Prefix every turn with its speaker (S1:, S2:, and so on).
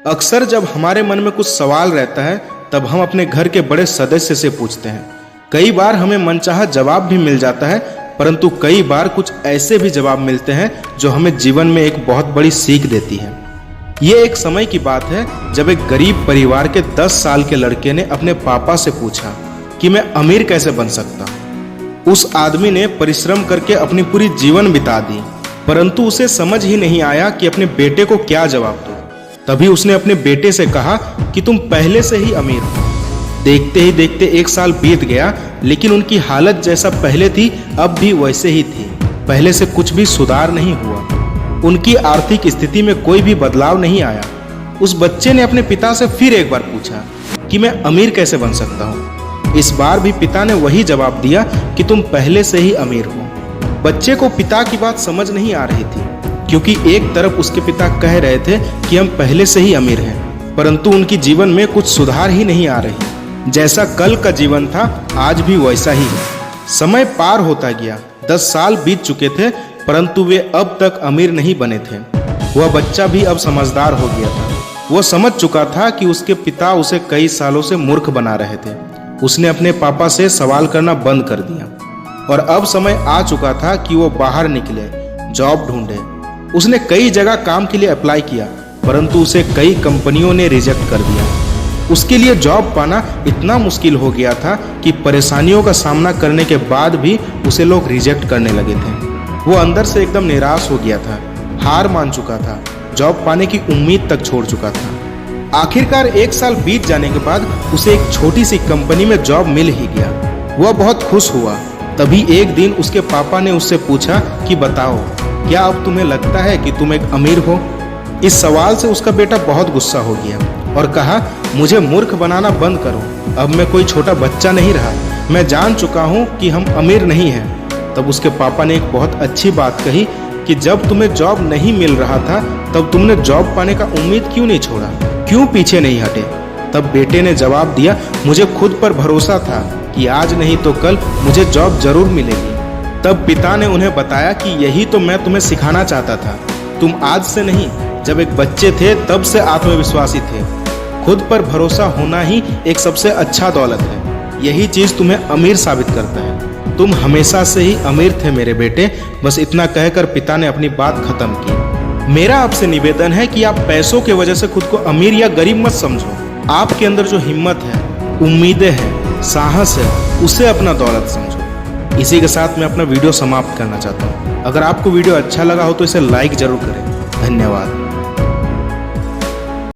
S1: अक्सर जब हमारे मन में कुछ सवाल रहता है तब हम अपने घर के बड़े सदस्य से पूछते हैं। कई बार हमें मनचाहा जवाब भी मिल जाता है, परंतु कई बार कुछ ऐसे भी जवाब मिलते हैं जो हमें जीवन में एक बहुत बड़ी सीख देती है। ये एक समय की बात है जब एक गरीब परिवार के 10 साल के लड़के ने अपने पापा से पूछा कि मैं अमीर कैसे बन सकता हूँ। उस आदमी ने परिश्रम करके अपनी पूरी जीवन बिता दी, परंतु उसे समझ ही नहीं आया कि अपने बेटे को क्या जवाब दो। तभी उसने अपने बेटे से कहा कि तुम पहले से ही अमीर हो। देखते ही देखते 1 साल बीत गया, लेकिन उनकी हालत जैसा पहले थी अब भी वैसे ही थी। पहले से कुछ भी सुधार नहीं हुआ। उनकी आर्थिक स्थिति में कोई भी बदलाव नहीं आया। उस बच्चे ने अपने पिता से फिर एक बार पूछा कि मैं अमीर कैसे बन सकता हूँ। इस बार भी पिता ने वही जवाब दिया कि तुम पहले से ही अमीर हो। बच्चे को पिता की बात समझ नहीं आ रही थी, क्योंकि एक तरफ उसके पिता कह रहे थे कि हम पहले से ही अमीर हैं, परंतु उनकी जीवन में कुछ सुधार ही नहीं आ रही। जैसा कल का जीवन था आज भी वैसा ही है। समय पार होता गया, 10 साल बीत चुके थे, परंतु वे अब तक अमीर नहीं बने थे। वह बच्चा भी अब समझदार हो गया था। वह समझ चुका था कि उसके पिता उसे कई सालों से मूर्ख बना रहे थे। उसने अपने पापा से सवाल करना बंद कर दिया और अब समय आ चुका था कि वो बाहर निकले, जॉब ढूंढे। उसने कई जगह काम के लिए अप्लाई किया, परंतु उसे कई कंपनियों ने रिजेक्ट कर दिया। उसके लिए जॉब पाना इतना मुश्किल हो गया था कि परेशानियों का सामना करने के बाद भी उसे लोग रिजेक्ट करने लगे थे। वो अंदर से एकदम निराश हो गया था, हार मान चुका था, जॉब पाने की उम्मीद तक छोड़ चुका था। आखिरकार 1 साल बीत जाने के बाद उसे एक छोटी सी कंपनी में जॉब मिल ही गया। वह बहुत खुश हुआ। तभी एक दिन उसके पापा ने उससे पूछा कि बताओ, क्या अब तुम्हें लगता है कि तुम एक अमीर हो? इस सवाल से उसका बेटा बहुत गुस्सा हो गया और कहा, मुझे मूर्ख बनाना बंद करो। अब मैं कोई छोटा बच्चा नहीं रहा। मैं जान चुका हूँ कि हम अमीर नहीं हैं। तब उसके पापा ने एक बहुत अच्छी बात कही कि जब तुम्हें जॉब नहीं मिल रहा था तब तुमने जॉब पाने का उम्मीद क्यों नहीं छोड़ा, क्यों पीछे नहीं हटे? तब बेटे ने जवाब दिया, मुझे खुद पर भरोसा था कि आज नहीं तो कल मुझे जॉब जरूर मिलेगी। तब पिता ने उन्हें बताया कि यही तो मैं तुम्हें सिखाना चाहता था। तुम आज से नहीं, जब एक बच्चे थे तब से आत्मविश्वासी थे। खुद पर भरोसा होना ही एक सबसे अच्छा दौलत है। यही चीज तुम्हें अमीर साबित करता है। तुम हमेशा से ही अमीर थे मेरे बेटे। बस इतना कहकर पिता ने अपनी बात खत्म की। मेरा आपसे निवेदन है कि आप पैसों की वजह से खुद को अमीर या गरीब मत समझो। आपके अंदर जो हिम्मत है, उम्मीदें हैं, साहस है, उसे अपना दौलत समझो। इसी के साथ मैं अपना वीडियो समाप्त करना चाहता हूँ। अगर आपको वीडियो अच्छा लगा हो तो इसे लाइक जरूर करें। धन्यवाद।